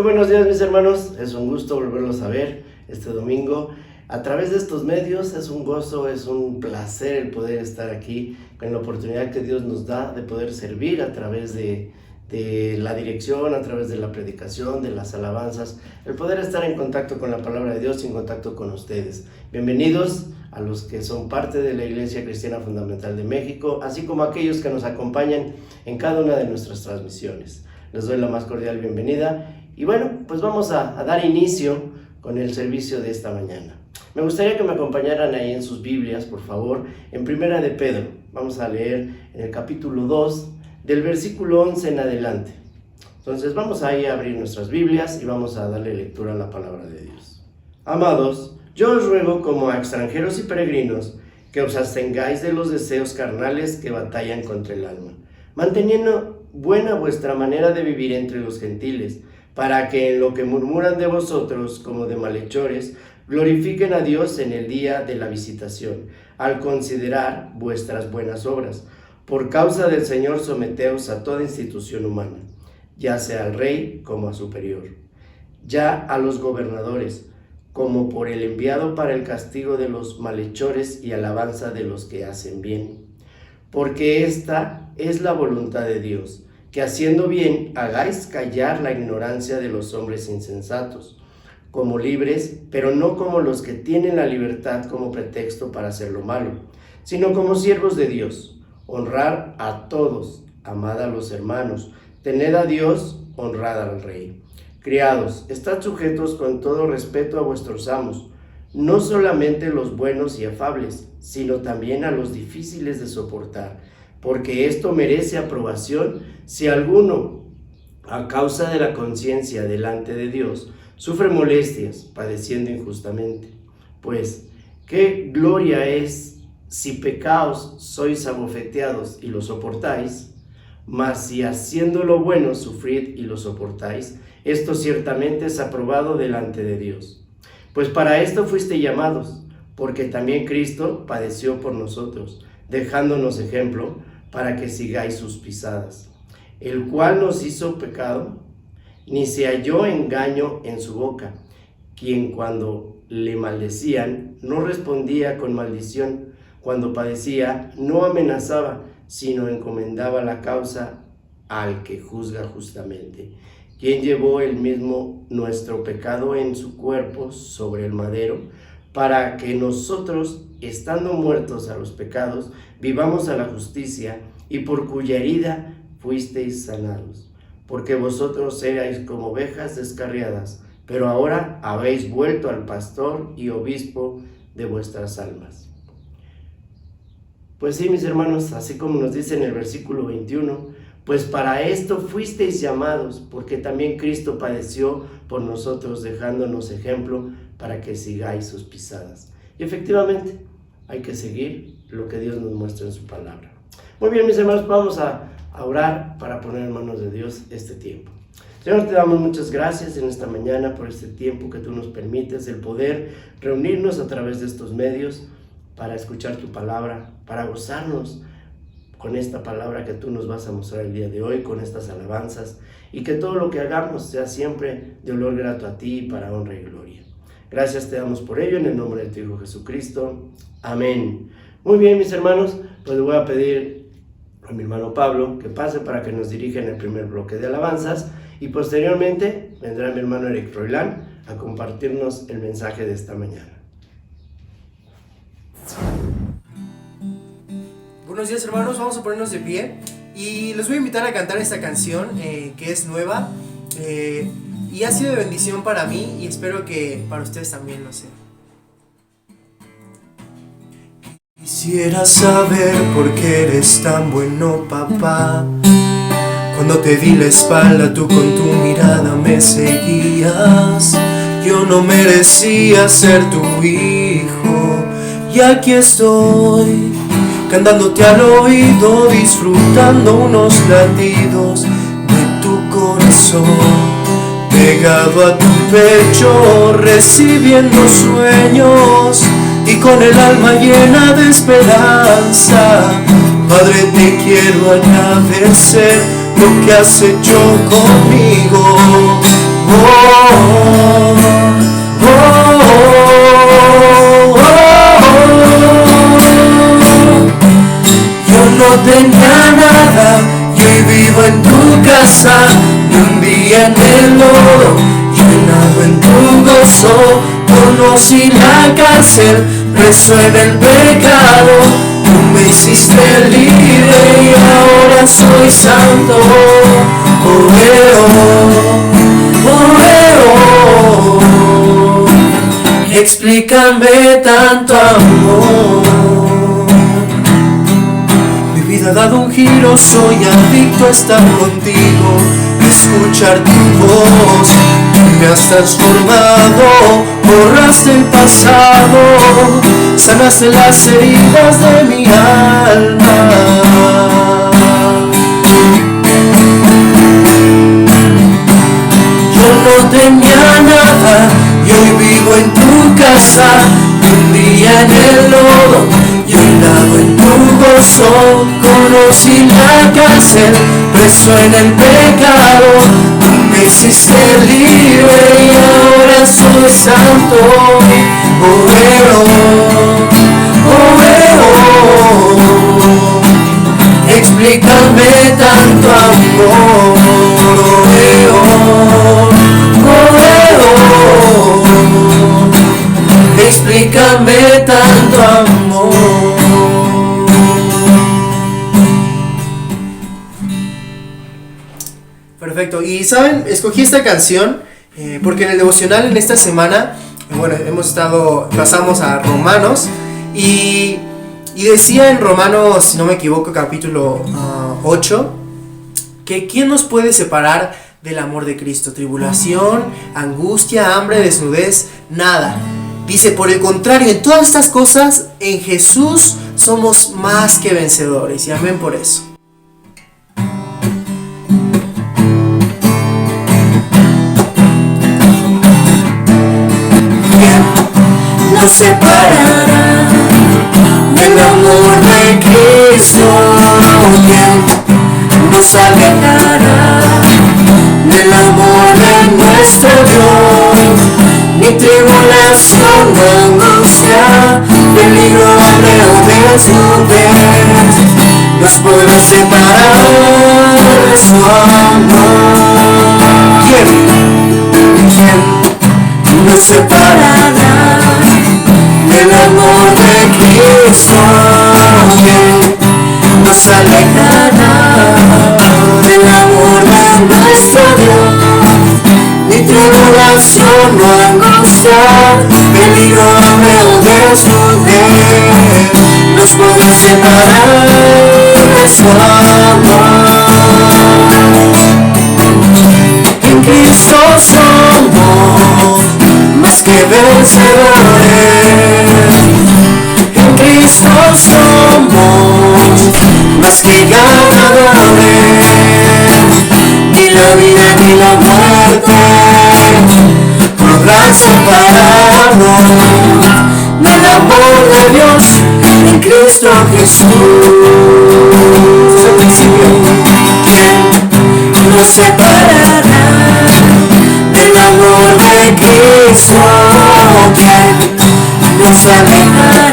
buenos días, mis hermanos, es un gusto volverlos a ver este domingo a través de estos medios. Es un gozo, es un placer el poder estar aquí con la oportunidad que Dios nos da de poder servir a través de la dirección, a través de la predicación, de las alabanzas, el poder estar en contacto con la palabra de Dios y en contacto con ustedes. Bienvenidos a los que son parte de la Iglesia Cristiana Fundamental de México, así como a aquellos que nos acompañan en cada una de nuestras transmisiones. Les doy la más cordial bienvenida y bueno, pues vamos a dar inicio con el servicio de esta mañana. Me gustaría que me acompañaran ahí en sus Biblias, por favor, en Primera de Pedro. Vamos a leer en el capítulo 2, del versículo 11 en adelante. Entonces vamos ahí a abrir nuestras Biblias y vamos a darle lectura a la palabra de Dios. Amados, yo os ruego como a extranjeros y peregrinos que os abstengáis de los deseos carnales que batallan contra el alma, manteniendo buena vuestra manera de vivir entre los gentiles, para que en lo que murmuran de vosotros como de malhechores, glorifiquen a Dios en el día de la visitación, al considerar vuestras buenas obras. Por causa del Señor someteos a toda institución humana, ya sea al rey como a superior, ya a los gobernadores, como por el enviado para el castigo de los malhechores y alabanza de los que hacen bien. Porque esta es la voluntad de Dios, que haciendo bien hagáis callar la ignorancia de los hombres insensatos, como libres, pero no como los que tienen la libertad como pretexto para hacer lo malo, sino como siervos de Dios. Honrar a todos, amad a los hermanos, tened a Dios, honrad al rey. Criados, estad sujetos con todo respeto a vuestros amos, no solamente los buenos y afables, sino también a los difíciles de soportar, porque esto merece aprobación si alguno, a causa de la conciencia delante de Dios, sufre molestias, padeciendo injustamente. Pues, ¿qué gloria es si pecaos sois abofeteados y lo soportáis? Mas si haciendo lo bueno sufrid y lo soportáis, esto ciertamente es aprobado delante de Dios. Pues para esto fuiste llamados, porque también Cristo padeció por nosotros, dejándonos ejemplo para que sigáis sus pisadas, el cual nos hizo pecado, ni se halló engaño en su boca, quien cuando le maldecían no respondía con maldición, cuando padecía no amenazaba, sino encomendaba la causa al que juzga justamente, quien llevó él mismo nuestro pecado en su cuerpo sobre el madero, para que nosotros, estando muertos a los pecados, vivamos a la justicia, y por cuya herida fuisteis sanados. Porque vosotros erais como ovejas descarriadas, pero ahora habéis vuelto al pastor y obispo de vuestras almas. Pues sí, mis hermanos, así como nos dice en el versículo 21, pues para esto fuisteis llamados, porque también Cristo padeció por nosotros, dejándonos ejemplo para que sigáis sus pisadas. Y efectivamente, hay que seguir lo que Dios nos muestra en su palabra. Muy bien, mis hermanos, vamos a orar para poner en manos de Dios este tiempo. Señor, te damos muchas gracias en esta mañana por este tiempo que tú nos permites, el poder reunirnos a través de estos medios para escuchar tu palabra, para gozarnos con esta palabra que tú nos vas a mostrar el día de hoy, con estas alabanzas, y que todo lo que hagamos sea siempre de olor grato a ti para honra y gloria. Gracias te damos por ello en el nombre de tu Hijo Jesucristo. Amén. Muy bien, mis hermanos, pues le voy a pedir a mi hermano Pablo que pase para que nos dirija en el primer bloque de alabanzas, y posteriormente vendrá mi hermano Eric Froilán a compartirnos el mensaje de esta mañana. Buenos días, hermanos, vamos a ponernos de pie y les voy a invitar a cantar esta canción que es nueva y ha sido de bendición para mí y espero que para ustedes también lo sea. Quisiera saber por qué eres tan bueno, papá. Cuando te di la espalda, tú con tu mirada me seguías. Yo no merecía ser tu hijo y aquí estoy, cantándote al oído, disfrutando unos latidos de tu corazón, pegado a tu pecho, recibiendo sueños y con el alma llena de esperanza. Padre, te quiero agradecer lo que has hecho conmigo. Yo no tenía nada y hoy vivo en tu casa, ni un día en el lodo, llenado en tu gozo. Conocí la cárcel, preso en el pecado, tú me hiciste libre y ahora soy santo. Oh, explícame tanto amor. Mi vida ha dado un giro, soy adicto a estar contigo, a escuchar tu voz. Me has transformado, borraste el pasado, sanaste las heridas de mi alma. Yo no tenía nada y hoy vivo en tu casa, un día en el lodo, llenado en tu gozo. Conocí la cárcel, preso en el pecado, tú me hiciste libre y ahora soy santo. Explícame tanto amor. Explícame tanto amor. Perfecto, y saben, escogí esta canción porque en el devocional en esta semana, bueno, pasamos a Romanos y decía en Romanos, si no me equivoco, capítulo 8, que ¿quién nos puede separar del amor de Cristo? Tribulación, angustia, hambre, desnudez, nada. Dice, por el contrario, en todas estas cosas, en Jesús somos más que vencedores. Y amén por eso. ¿Quién nos separará del amor de Cristo? ¿Quién nos alejará del amor de nuestro Dios? Ni tribulación, ni angustia, peligro, hambre o desnudez nos puede separar de su amor. ¿Quién nos separará del amor de Cristo? ¿Quién nos alejará del amor de nuestro Dios? Ni tribulación, no angustia, peligro, hambre o desnudez nos puede separar de su amor. En Cristo somos más que vencedores. En Cristo somos más que ganadores. Ni la vida ni la muerte podrán separarnos del amor de Dios en Cristo Jesús. Es el principio. ¿Quién nos separará del amor de Cristo? ¿Quién nos alejará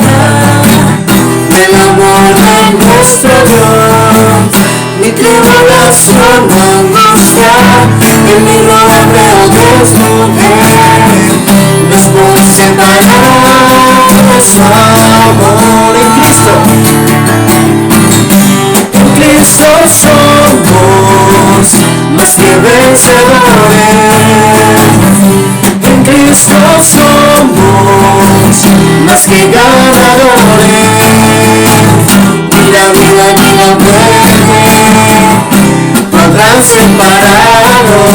del amor de nuestro Dios? Ni tribulación, ni angustia, peligro, hambre o desnudez nos puede separar de su amor. En Cristo somos más que vencedores. En Cristo somos más que ganadores. Ni la vida ni la muerte podrán separarnos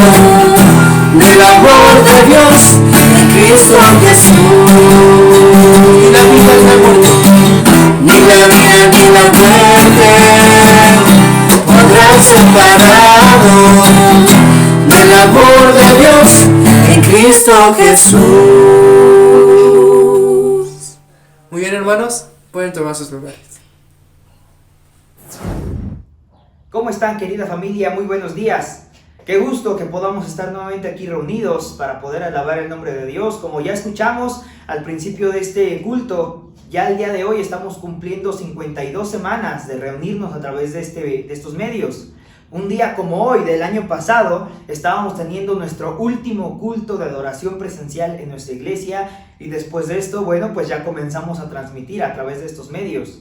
del amor de Dios en Cristo Jesús. Ni la vida ni la muerte, ni la vida ni la muerte podrán separarnos del amor de Dios en Cristo Jesús. Muy bien, hermanos, pueden tomar sus lugares. ¿Cómo están, querida familia? Muy buenos días. Qué gusto que podamos estar nuevamente aquí reunidos para poder alabar el nombre de Dios. Como ya escuchamos al principio de este culto, ya el día de hoy estamos cumpliendo 52 semanas de reunirnos a través de estos medios. Un día como hoy del año pasado estábamos teniendo nuestro último culto de adoración presencial en nuestra iglesia y después de esto, bueno, pues ya comenzamos a transmitir a través de estos medios.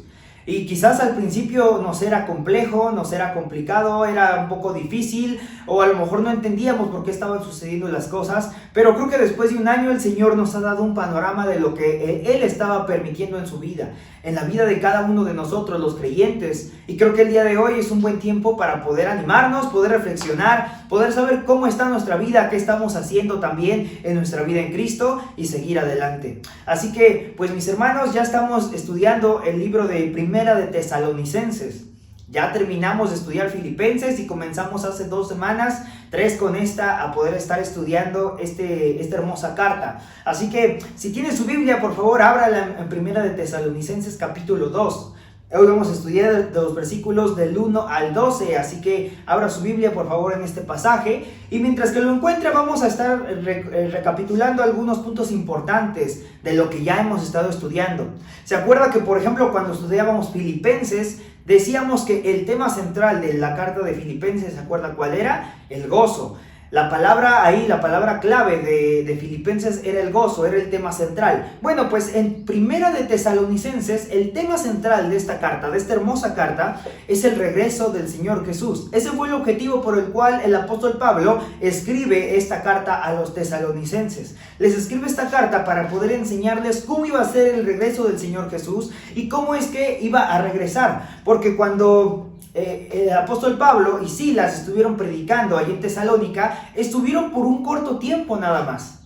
Y quizás al principio nos era complejo, nos era complicado, era un poco difícil, o a lo mejor no entendíamos por qué estaban sucediendo las cosas, pero creo que después de un año el Señor nos ha dado un panorama de lo que Él estaba permitiendo en su vida, en la vida de cada uno de nosotros, los creyentes. Y creo que el día de hoy es un buen tiempo para poder animarnos, poder reflexionar, poder saber cómo está nuestra vida, qué estamos haciendo también en nuestra vida en Cristo y seguir adelante. Así que, pues mis hermanos, ya estamos estudiando el libro de Primera de Tesalonicenses. Ya terminamos de estudiar Filipenses y comenzamos hace 2 semanas, 3 con esta, a poder estar estudiando esta hermosa carta. Así que, si tiene su Biblia, por favor, ábrala en Primera de Tesalonicenses capítulo 2. Hoy vamos a estudiar de los versículos del 1 al 12, así que abra su Biblia por favor en este pasaje. Y mientras que lo encuentre vamos a estar recapitulando algunos puntos importantes de lo que ya hemos estado estudiando. ¿Se acuerda que por ejemplo cuando estudiábamos Filipenses decíamos que el tema central de la carta de Filipenses, ¿se acuerda cuál era? El gozo. La palabra ahí, la palabra clave de Filipenses era el gozo, era el tema central. Bueno, pues en Primera de Tesalonicenses, el tema central de esta carta, de esta hermosa carta, es el regreso del Señor Jesús. Ese fue el objetivo por el cual el apóstol Pablo escribe esta carta a los tesalonicenses. Les escribe esta carta para poder enseñarles cómo iba a ser el regreso del Señor Jesús y cómo es que iba a regresar. Porque cuando el apóstol Pablo y Silas estuvieron predicando allí en Tesalónica, estuvieron por un corto tiempo nada más.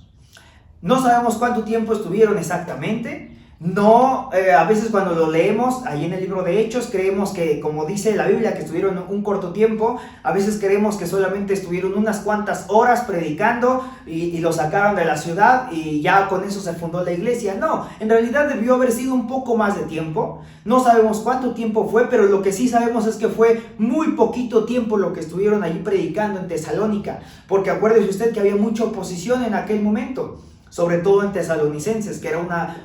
No sabemos cuánto tiempo estuvieron exactamente. No, a veces cuando lo leemos ahí en el libro de Hechos creemos que, como dice la Biblia, que estuvieron un corto tiempo. A veces creemos que solamente estuvieron unas cuantas horas predicando y lo sacaron de la ciudad y ya con eso se fundó la iglesia. No, en realidad debió haber sido un poco más de tiempo. No sabemos cuánto tiempo fue, pero lo que sí sabemos es que fue muy poquito tiempo lo que estuvieron allí predicando en Tesalónica. Porque acuérdese usted que había mucha oposición en aquel momento, sobre todo en Tesalonicenses, que era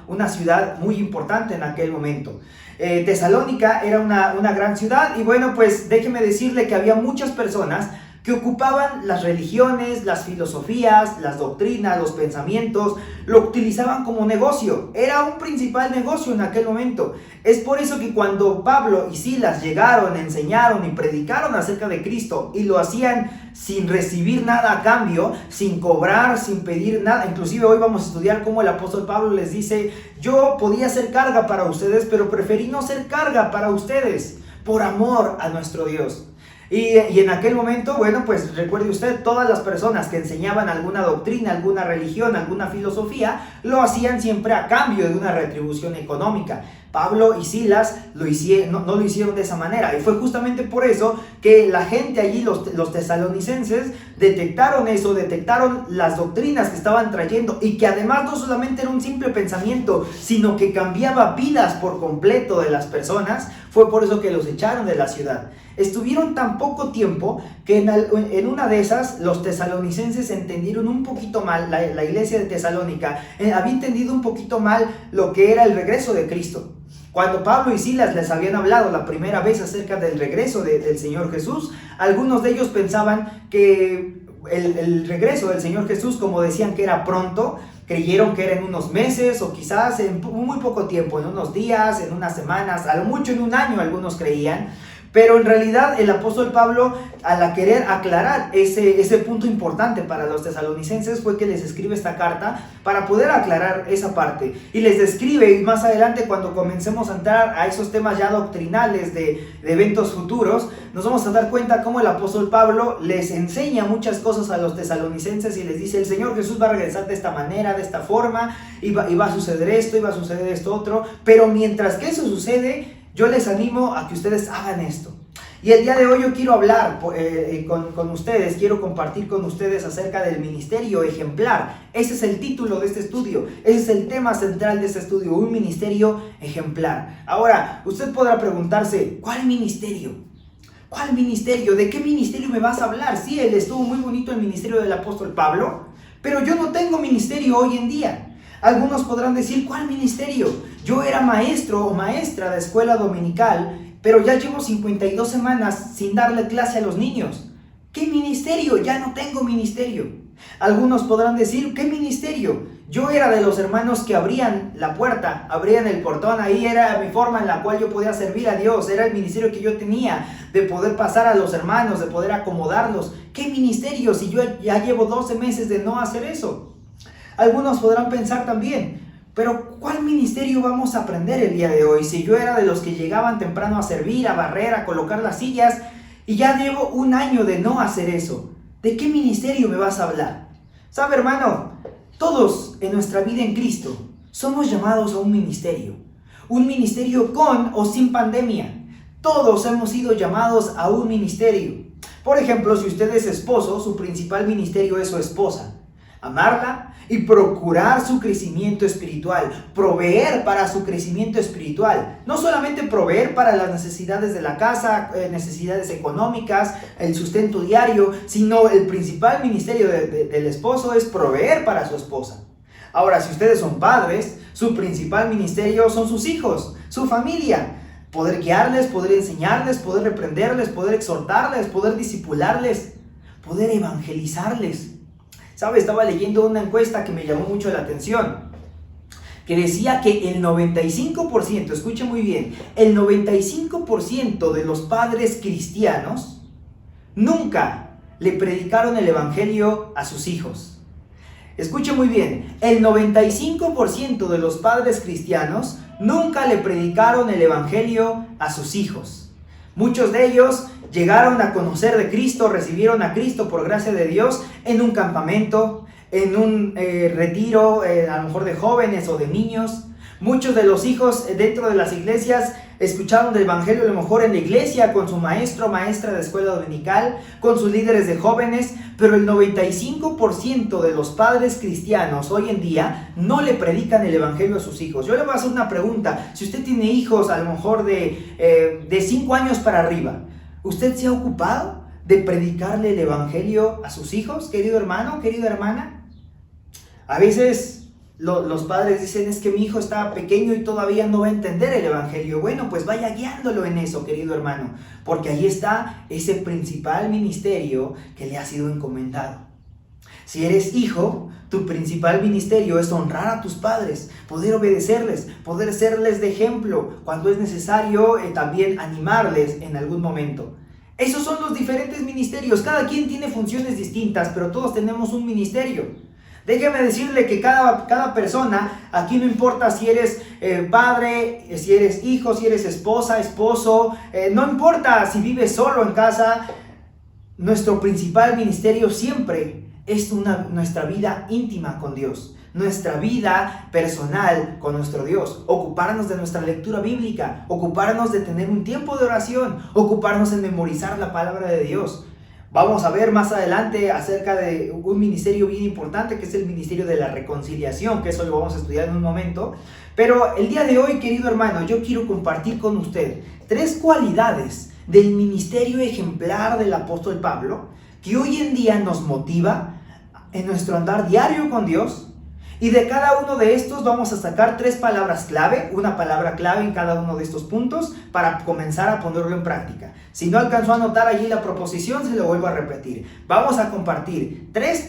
una ciudad muy importante en aquel momento. Tesalónica era una gran ciudad y bueno, pues déjeme decirle que había muchas personas que ocupaban las religiones, las filosofías, las doctrinas, los pensamientos, lo utilizaban como negocio. Era un principal negocio en aquel momento. Es por eso que cuando Pablo y Silas llegaron, enseñaron y predicaron acerca de Cristo y lo hacían sin recibir nada a cambio, sin cobrar, sin pedir nada. Inclusive hoy vamos a estudiar cómo el apóstol Pablo les dice: yo podía ser carga para ustedes, pero preferí no ser carga para ustedes, por amor a nuestro Dios. Y en aquel momento, bueno, pues recuerde usted, todas las personas que enseñaban alguna doctrina, alguna religión, alguna filosofía, lo hacían siempre a cambio de una retribución económica. Pablo y Silas no lo hicieron de esa manera, y fue justamente por eso que la gente allí, los tesalonicenses, detectaron eso, detectaron las doctrinas que estaban trayendo, y que además no solamente era un simple pensamiento, sino que cambiaba vidas por completo de las personas. Fue por eso que los echaron de la ciudad. Estuvieron tan poco tiempo que en una de esas los tesalonicenses entendieron un poquito mal, la iglesia de Tesalónica había entendido un poquito mal lo que era el regreso de Cristo. Cuando Pablo y Silas les habían hablado la primera vez acerca del regreso del Señor Jesús, algunos de ellos pensaban que el regreso del Señor Jesús, como decían que era pronto, creyeron que era en unos meses o quizás en muy poco tiempo, en unos días, en unas semanas, a lo mucho en un año algunos creían. Pero en realidad el apóstol Pablo, al querer aclarar ese punto importante para los tesalonicenses, fue que les escribe esta carta para poder aclarar esa parte. Y les describe, y más adelante cuando comencemos a entrar a esos temas ya doctrinales de eventos futuros, nos vamos a dar cuenta cómo el apóstol Pablo les enseña muchas cosas a los tesalonicenses y les dice: el Señor Jesús va a regresar de esta manera, de esta forma, y va a suceder esto, y va a suceder esto otro. Pero mientras que eso sucede, yo les animo a que ustedes hagan esto. Y el día de hoy yo quiero hablar con ustedes, quiero compartir con ustedes acerca del ministerio ejemplar. Ese es el título de este estudio, ese es el tema central de este estudio, un ministerio ejemplar. Ahora, usted podrá preguntarse: ¿cuál ministerio? ¿Cuál ministerio? ¿De qué ministerio me vas a hablar? Sí, él estuvo muy bonito el ministerio del apóstol Pablo, pero yo no tengo ministerio hoy en día. Algunos podrán decir, ¿cuál ministerio? Yo era maestro o maestra de escuela dominical, pero ya llevo 52 semanas sin darle clase a los niños. ¿Qué ministerio? Ya no tengo ministerio. Algunos podrán decir, ¿qué ministerio? Yo era de los hermanos que abrían la puerta, abrían el portón, ahí era mi forma en la cual yo podía servir a Dios, era el ministerio que yo tenía, de poder pasar a los hermanos, de poder acomodarlos. ¿Qué ministerio si yo ya llevo 12 meses de no hacer eso? Algunos podrán pensar también, pero ¿cuál ministerio vamos a aprender el día de hoy? Si yo era de los que llegaban temprano a servir, a barrer, a colocar las sillas, y ya llevo un año de no hacer eso. ¿De qué ministerio me vas a hablar? ¿Sabe, hermano? Todos en nuestra vida en Cristo somos llamados a un ministerio con o sin pandemia. Todos hemos sido llamados a un ministerio. Por ejemplo, si usted es esposo, su principal ministerio es su esposa. Amarla y procurar su crecimiento espiritual, proveer para su crecimiento espiritual. No solamente proveer para las necesidades de la casa, necesidades económicas, el sustento diario, sino el principal ministerio del esposo es proveer para su esposa. Ahora, si ustedes son padres, su principal ministerio son sus hijos, su familia. Poder guiarles, poder enseñarles, poder reprenderles, poder exhortarles, poder discipularles, poder evangelizarles. ¿Sabe? Estaba leyendo una encuesta que me llamó mucho la atención, que decía que el 95%, escuche muy bien, el 95% de los padres cristianos nunca le predicaron el evangelio a sus hijos. Escuche muy bien, el 95% de los padres cristianos nunca le predicaron el evangelio a sus hijos. Muchos de ellos llegaron a conocer de Cristo, recibieron a Cristo por gracia de Dios en un campamento, en un retiro, a lo mejor de jóvenes o de niños. Muchos de los hijos dentro de las iglesias escucharon del evangelio a lo mejor en la iglesia con su maestro o maestra de escuela dominical, con sus líderes de jóvenes, pero el 95% de los padres cristianos hoy en día no le predican el evangelio a sus hijos. Yo le voy a hacer una pregunta. Si usted tiene hijos a lo mejor de 5 años para arriba, ¿usted se ha ocupado de predicarle el evangelio a sus hijos, querido hermano, querida hermana? A veces los padres dicen, es que mi hijo está pequeño y todavía no va a entender el evangelio. Bueno, pues vaya guiándolo en eso, querido hermano, porque ahí está ese principal ministerio que le ha sido encomendado. Si eres hijo, tu principal ministerio es honrar a tus padres, poder obedecerles, poder serles de ejemplo, cuando es necesario también animarles en algún momento. Esos son los diferentes ministerios, cada quien tiene funciones distintas, pero todos tenemos un ministerio. Déjeme decirle que cada persona, aquí no importa si eres padre, si eres hijo, si eres esposa, esposo, no importa si vives solo en casa, nuestro principal ministerio siempre es nuestra vida íntima con Dios, nuestra vida personal con nuestro Dios, ocuparnos de nuestra lectura bíblica, ocuparnos de tener un tiempo de oración, ocuparnos en memorizar la palabra de Dios. Vamos a ver más adelante acerca de un ministerio bien importante que es el ministerio de la reconciliación, que eso lo vamos a estudiar en un momento. Pero el día de hoy, querido hermano, yo quiero compartir con usted 3 cualidades del ministerio ejemplar del apóstol Pablo que hoy en día nos motiva en nuestro andar diario con Dios. Y de cada uno de estos vamos a sacar 3 palabras clave, una palabra clave en cada uno de estos puntos para comenzar a ponerlo en práctica. Si no alcanzó a anotar allí la proposición, se lo vuelvo a repetir. Vamos a compartir 3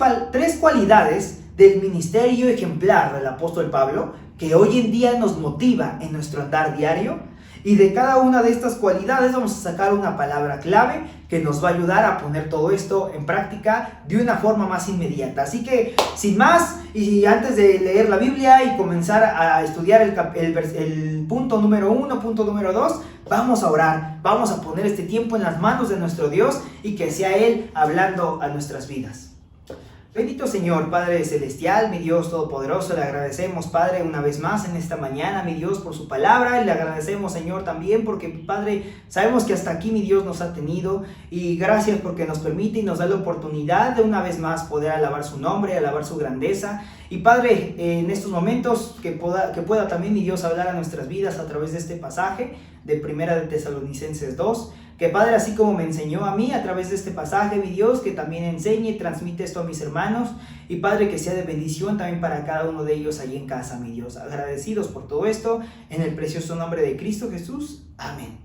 cualidades del ministerio ejemplar del apóstol Pablo que hoy en día nos motiva en nuestro andar diario. Y de cada una de estas cualidades vamos a sacar una palabra clave que nos va a ayudar a poner todo esto en práctica de una forma más inmediata. Así que, sin más, y antes de leer la Biblia y comenzar a estudiar el punto número 1, punto número 2, vamos a orar, vamos a poner este tiempo en las manos de nuestro Dios y que sea Él hablando a nuestras vidas. Bendito Señor, Padre Celestial, mi Dios Todopoderoso, le agradecemos, Padre, una vez más en esta mañana, mi Dios, por su palabra, y le agradecemos, Señor, también porque, Padre, sabemos que hasta aquí, mi Dios, nos ha tenido, y gracias porque nos permite y nos da la oportunidad de una vez más poder alabar su nombre, alabar su grandeza, Y Padre, en estos momentos que pueda también mi Dios hablar a nuestras vidas a través de este pasaje de Primera de Tesalonicenses 2, que Padre, así como me enseñó a mí a través de este pasaje, mi Dios, que también enseñe y transmite esto a mis hermanos, y Padre, que sea de bendición también para cada uno de ellos allí en casa, mi Dios. Agradecidos por todo esto, en el precioso nombre de Cristo Jesús. Amén.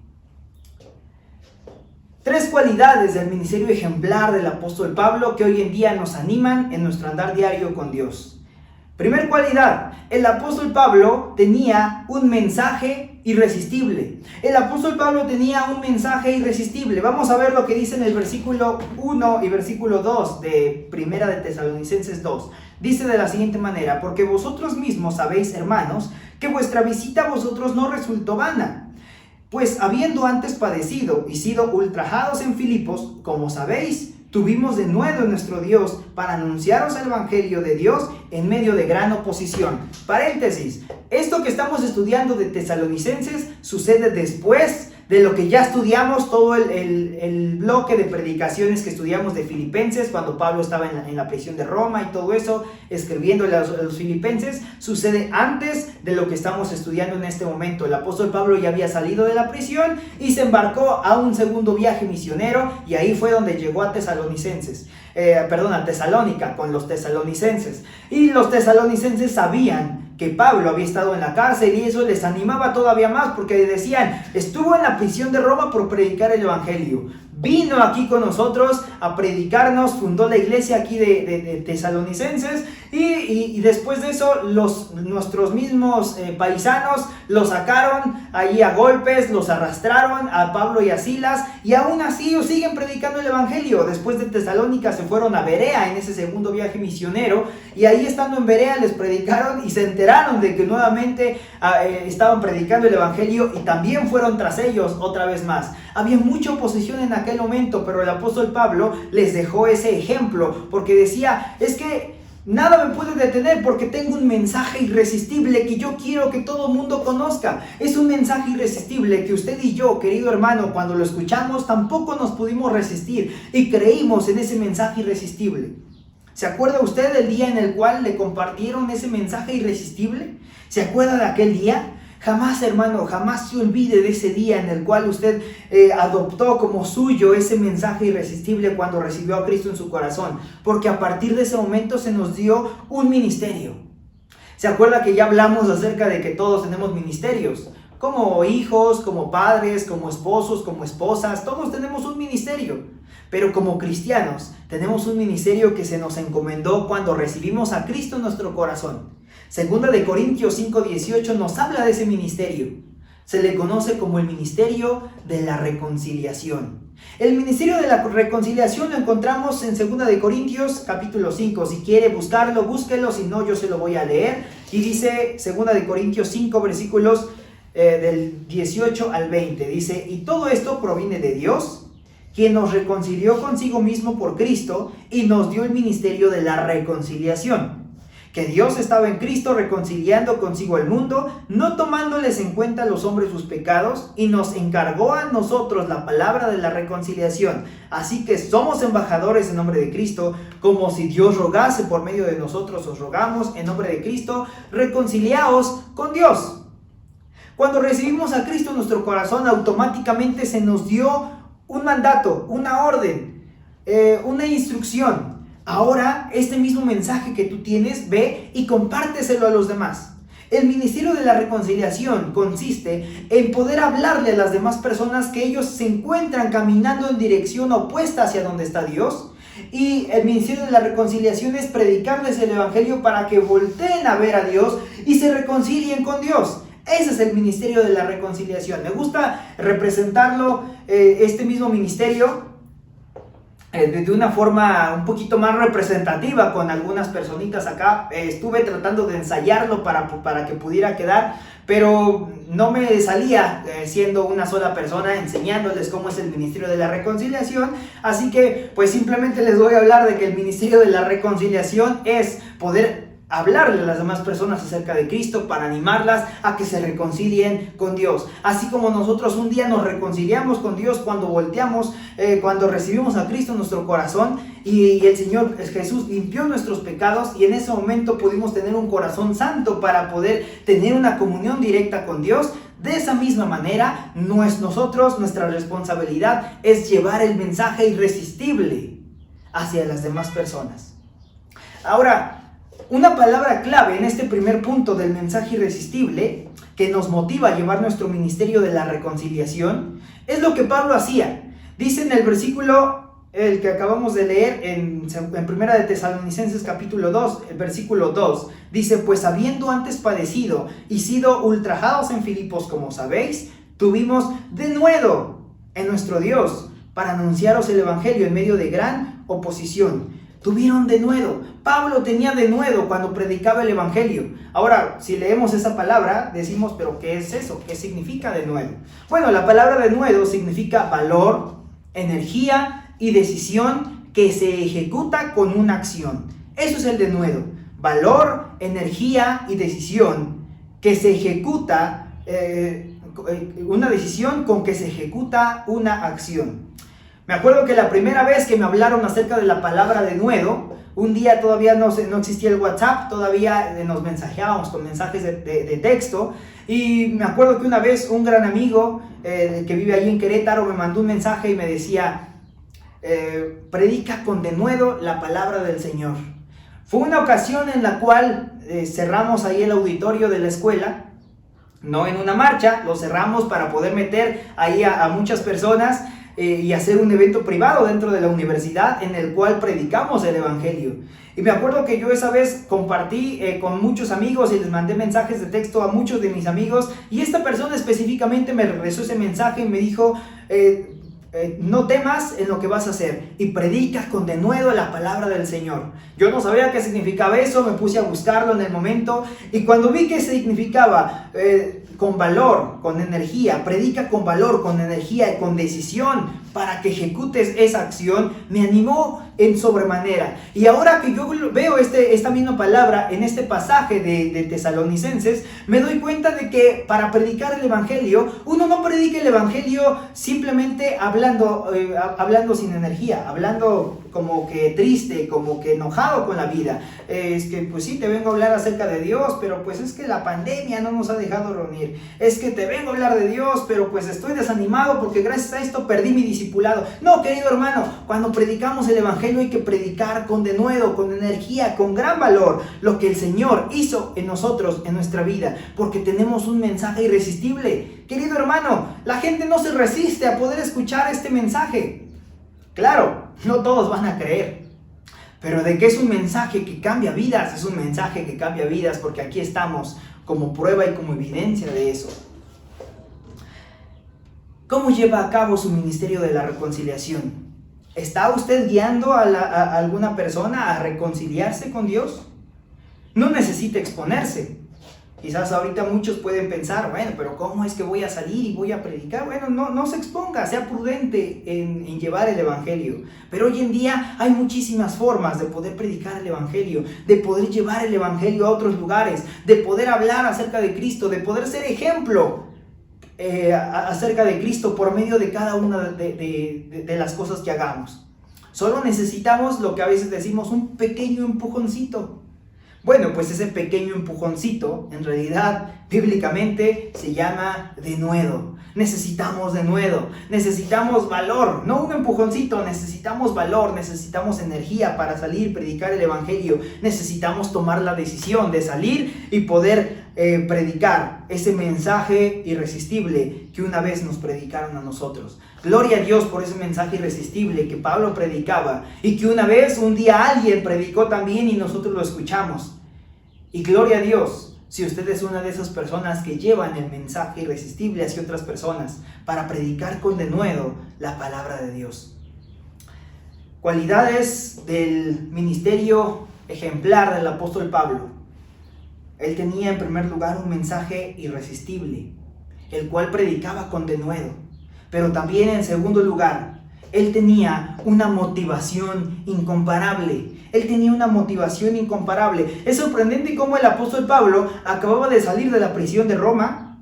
3 cualidades del ministerio ejemplar del apóstol Pablo que hoy en día nos animan en nuestro andar diario con Dios. Primer cualidad, el apóstol Pablo tenía un mensaje irresistible. El apóstol Pablo tenía un mensaje irresistible. Vamos a ver lo que dice en el versículo 1 y versículo 2 de Primera de Tesalonicenses 2. Dice de la siguiente manera: porque vosotros mismos sabéis, hermanos, que vuestra visita a vosotros no resultó vana. Pues habiendo antes padecido y sido ultrajados en Filipos, como sabéis, tuvimos de nuevo en nuestro Dios para anunciaros el Evangelio de Dios en medio de gran oposición. Paréntesis, esto que estamos estudiando de Tesalonicenses sucede después de lo que ya estudiamos, todo el bloque de predicaciones que estudiamos de Filipenses, cuando Pablo estaba en la prisión de Roma y todo eso, escribiéndole a los filipenses, sucede antes de lo que estamos estudiando en este momento. El apóstol Pablo ya había salido de la prisión y se embarcó a un segundo viaje misionero, y ahí fue donde llegó a a Tesalónica con los tesalonicenses. Y los tesalonicenses sabían que Pablo había estado en la cárcel, y eso les animaba todavía más, porque decían: estuvo en la prisión de Roma por predicar el Evangelio, vino aquí con nosotros a predicarnos, fundó la iglesia aquí de tesalonicenses, y después de eso nuestros mismos paisanos los sacaron ahí a golpes, los arrastraron a Pablo y a Silas, y aún así siguen predicando el Evangelio. Después de Tesalónica se fueron a Berea en ese segundo viaje misionero, y ahí estando en Berea les predicaron y se enteraron de que nuevamente estaban predicando el Evangelio, y también fueron tras ellos otra vez más. Había mucha oposición en aquel momento, pero el apóstol Pablo les dejó ese ejemplo, porque decía: es que nada me puede detener, porque tengo un mensaje irresistible que yo quiero que todo el mundo conozca. Es un mensaje irresistible que usted y yo, querido hermano, cuando lo escuchamos tampoco nos pudimos resistir y creímos en ese mensaje irresistible. ¿Se acuerda usted del día en el cual le compartieron ese mensaje irresistible? ¿Se acuerda de aquel día? Jamás, hermano, jamás se olvide de ese día en el cual usted adoptó como suyo ese mensaje irresistible cuando recibió a Cristo en su corazón, porque a partir de ese momento se nos dio un ministerio. ¿Se acuerda que ya hablamos acerca de que todos tenemos ministerios? Como hijos, como padres, como esposos, como esposas, todos tenemos un ministerio. Pero como cristianos tenemos un ministerio que se nos encomendó cuando recibimos a Cristo en nuestro corazón. Segunda de Corintios 5:18 nos habla de ese ministerio. Se le conoce como el ministerio de la reconciliación. El ministerio de la reconciliación lo encontramos en Segunda de Corintios capítulo 5. Si quiere buscarlo, búsquelo, si no yo se lo voy a leer. Y dice Segunda de Corintios 5 versículos del 18 al 20. Dice: y todo esto proviene de Dios, quien nos reconcilió consigo mismo por Cristo y nos dio el ministerio de la reconciliación. Que Dios estaba en Cristo reconciliando consigo al mundo, no tomándoles en cuenta a los hombres sus pecados, y nos encargó a nosotros la palabra de la reconciliación. Así que somos embajadores en nombre de Cristo, como si Dios rogase por medio de nosotros. Os rogamos en nombre de Cristo, reconciliaos con Dios. Cuando recibimos a Cristo en nuestro corazón, automáticamente se nos dio un mandato, una orden, una instrucción. Ahora, este mismo mensaje que tú tienes, ve y compárteselo a los demás. El ministerio de la reconciliación consiste en poder hablarle a las demás personas que ellos se encuentran caminando en dirección opuesta hacia donde está Dios. Y el ministerio de la reconciliación es predicarles el Evangelio para que volteen a ver a Dios y se reconcilien con Dios. Ese es el ministerio de la reconciliación. Me gusta representarlo, este mismo ministerio, de una forma un poquito más representativa con algunas personitas acá. Estuve tratando de ensayarlo para que pudiera quedar, pero no me salía siendo una sola persona enseñándoles cómo es el ministerio de la reconciliación. Así que pues simplemente les voy a hablar de que el ministerio de la reconciliación es poder hablarle a las demás personas acerca de Cristo, para animarlas a que se reconcilien con Dios. Así como nosotros un día nos reconciliamos con Dios cuando volteamos, cuando recibimos a Cristo en nuestro corazón y el Señor Jesús limpió nuestros pecados y en ese momento pudimos tener un corazón santo para poder tener una comunión directa con Dios. De esa misma manera, nuestra responsabilidad es llevar el mensaje irresistible hacia las demás personas. Ahora, una palabra clave en este primer punto del mensaje irresistible que nos motiva a llevar nuestro ministerio de la reconciliación es lo que Pablo hacía. Dice en el versículo, el que acabamos de leer en Primera de Tesalonicenses capítulo 2, el versículo 2, dice: pues habiendo antes padecido y sido ultrajados en Filipos, como sabéis, tuvimos denuedo en nuestro Dios para anunciaros el evangelio en medio de gran oposición. Tuvieron denuedo. Pablo tenía denuedo cuando predicaba el evangelio. Ahora, si leemos esa palabra, decimos, ¿pero qué es eso? ¿Qué significa denuedo? Bueno, la palabra denuedo significa valor, energía y decisión que se ejecuta con una acción. Eso es el denuedo. Valor, energía y decisión que se ejecuta, una decisión con que se ejecuta una acción. Me acuerdo que la primera vez que me hablaron acerca de la palabra denuedo, un día todavía no existía el WhatsApp, todavía nos mensajeábamos con mensajes de texto, y me acuerdo que una vez un gran amigo que vive allí en Querétaro me mandó un mensaje y me decía: predica con denuedo la palabra del Señor. Fue una ocasión en la cual cerramos ahí el auditorio de la escuela, no en una marcha, lo cerramos para poder meter ahí a muchas personas y hacer un evento privado dentro de la universidad en el cual predicamos el evangelio. Y me acuerdo que yo esa vez compartí con muchos amigos y les mandé mensajes de texto a muchos de mis amigos, y esta persona específicamente me regresó ese mensaje y me dijo: no temas en lo que vas a hacer y predica con denuedo la palabra del Señor. Yo no sabía qué significaba eso, me puse a buscarlo en el momento, y cuando vi que significaba con valor, con energía, predica con valor, con energía y con decisión para que ejecutes esa acción, me animó en sobremanera. Y ahora que yo veo esta misma palabra en este pasaje de Tesalonicenses, me doy cuenta de que para predicar el evangelio, uno no predica el evangelio simplemente hablando sin energía, hablando como que triste, como que enojado con la vida. Es que pues sí, te vengo a hablar acerca de Dios, pero pues es que la pandemia no nos ha dejado reunir. Es que te vengo a hablar de Dios, pero pues estoy desanimado porque gracias a esto perdí mi discipulado. No, querido hermano, cuando predicamos el evangelio hay que predicar con denuedo, con energía, con gran valor lo que el Señor hizo en nosotros, en nuestra vida, porque tenemos un mensaje irresistible. Querido hermano, la gente no se resiste a poder escuchar este mensaje. Claro, no todos van a creer, pero de que es un mensaje que cambia vidas, es un mensaje que cambia vidas, porque aquí estamos como prueba y como evidencia de eso. ¿Cómo lleva a cabo su ministerio de la reconciliación? ¿Está usted guiando a alguna persona a reconciliarse con Dios? No necesita exponerse. Quizás ahorita muchos pueden pensar: bueno, pero ¿cómo es que voy a salir y voy a predicar? Bueno, no se exponga, sea prudente en llevar el evangelio. Pero hoy en día hay muchísimas formas de poder predicar el evangelio, de poder llevar el evangelio a otros lugares, de poder hablar acerca de Cristo, de poder ser ejemplo acerca de Cristo por medio de cada una de las cosas que hagamos. Solo necesitamos lo que a veces decimos un pequeño empujoncito. Bueno, pues ese pequeño empujoncito, en realidad, bíblicamente, se llama denuedo. Necesitamos denuedo, necesitamos valor, no un empujoncito, necesitamos valor, necesitamos energía para salir, predicar el evangelio, necesitamos tomar la decisión de salir y poder predicar ese mensaje irresistible que una vez nos predicaron a nosotros. Gloria a Dios por ese mensaje irresistible que Pablo predicaba y que una vez, un día alguien predicó también y nosotros lo escuchamos. Y gloria a Dios si usted es una de esas personas que llevan el mensaje irresistible hacia otras personas para predicar con denuedo la palabra de Dios. Cualidades del ministerio ejemplar del apóstol Pablo. Él tenía en primer lugar un mensaje irresistible, el cual predicaba con denuedo. Pero también en segundo lugar, él tenía una motivación incomparable. Él tenía una motivación incomparable. Es sorprendente cómo el apóstol Pablo acababa de salir de la prisión de Roma,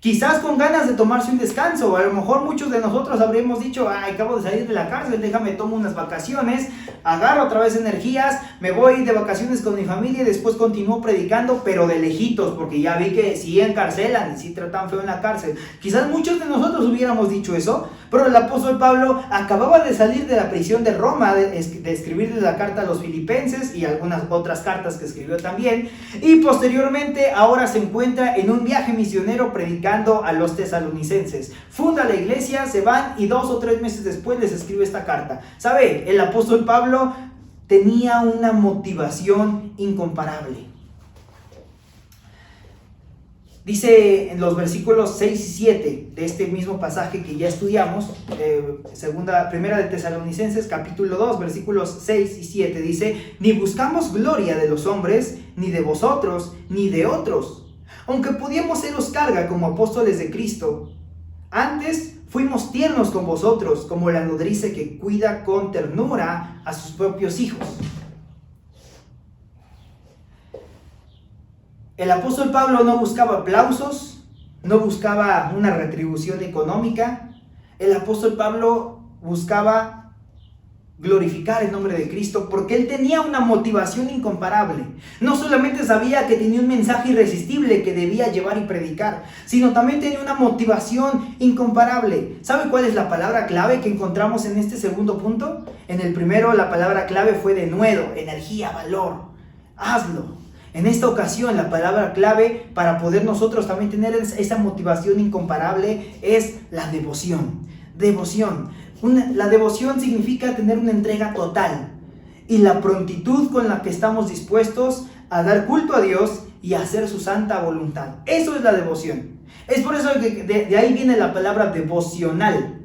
quizás con ganas de tomarse un descanso. A lo mejor muchos de nosotros habríamos dicho, acabo de salir de la cárcel, déjame tomo unas vacaciones, agarro otra vez energías, me voy de vacaciones con mi familia y después continúo predicando, pero de lejitos, porque ya vi que sí encarcelan y sí tratan feo en la cárcel. Quizás muchos de nosotros hubiéramos dicho eso, pero el apóstol Pablo acababa de salir de la prisión de Roma, de escribirle la carta a los filipenses y algunas otras cartas que escribió también, y posteriormente ahora se encuentra en un viaje misionero predicando a los tesalonicenses. Funda la iglesia, se van y 2 o 3 meses después les escribe esta carta. ¿Sabe? El apóstol Pablo tenía una motivación incomparable. Dice en los versículos 6 y 7 de este mismo pasaje que ya estudiamos, primera de Tesalonicenses capítulo 2 versículos 6 y 7, dice: ni buscamos gloria de los hombres, ni de vosotros, ni de otros, aunque podíamos seros carga como apóstoles de Cristo. Antes fuimos tiernos con vosotros, como la nodriza que cuida con ternura a sus propios hijos. El apóstol Pablo no buscaba aplausos, no buscaba una retribución económica. El apóstol Pablo buscaba glorificar el nombre de Cristo porque él tenía una motivación incomparable. No solamente sabía que tenía un mensaje irresistible que debía llevar y predicar, sino también tenía una motivación incomparable. ¿Sabe cuál es la palabra clave que encontramos en este segundo punto? En el primero la palabra clave fue denuedo, energía, valor. Hazlo. En esta ocasión la palabra clave para poder nosotros también tener esa motivación incomparable es la devoción. Devoción. La devoción significa tener una entrega total y la prontitud con la que estamos dispuestos a dar culto a Dios y a hacer su santa voluntad. Eso es la devoción. Es por eso que de ahí viene la palabra devocional.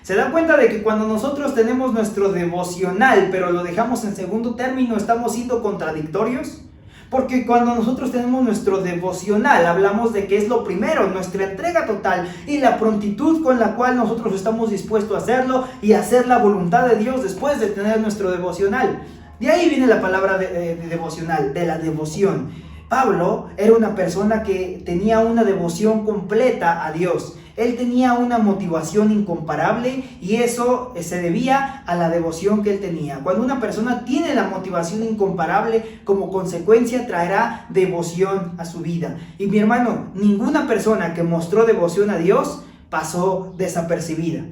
¿Se da cuenta de que cuando nosotros tenemos nuestro devocional pero lo dejamos en segundo término, estamos siendo contradictorios? Porque cuando nosotros tenemos nuestro devocional, hablamos de que es lo primero, nuestra entrega total y la prontitud con la cual nosotros estamos dispuestos a hacerlo y a hacer la voluntad de Dios después de tener nuestro devocional. De ahí viene la palabra de devocional, de la devoción. Pablo era una persona que tenía una devoción completa a Dios. Él tenía una motivación incomparable y eso se debía a la devoción que él tenía. Cuando una persona tiene la motivación incomparable, como consecuencia traerá devoción a su vida. Y mi hermano, ninguna persona que mostró devoción a Dios pasó desapercibida.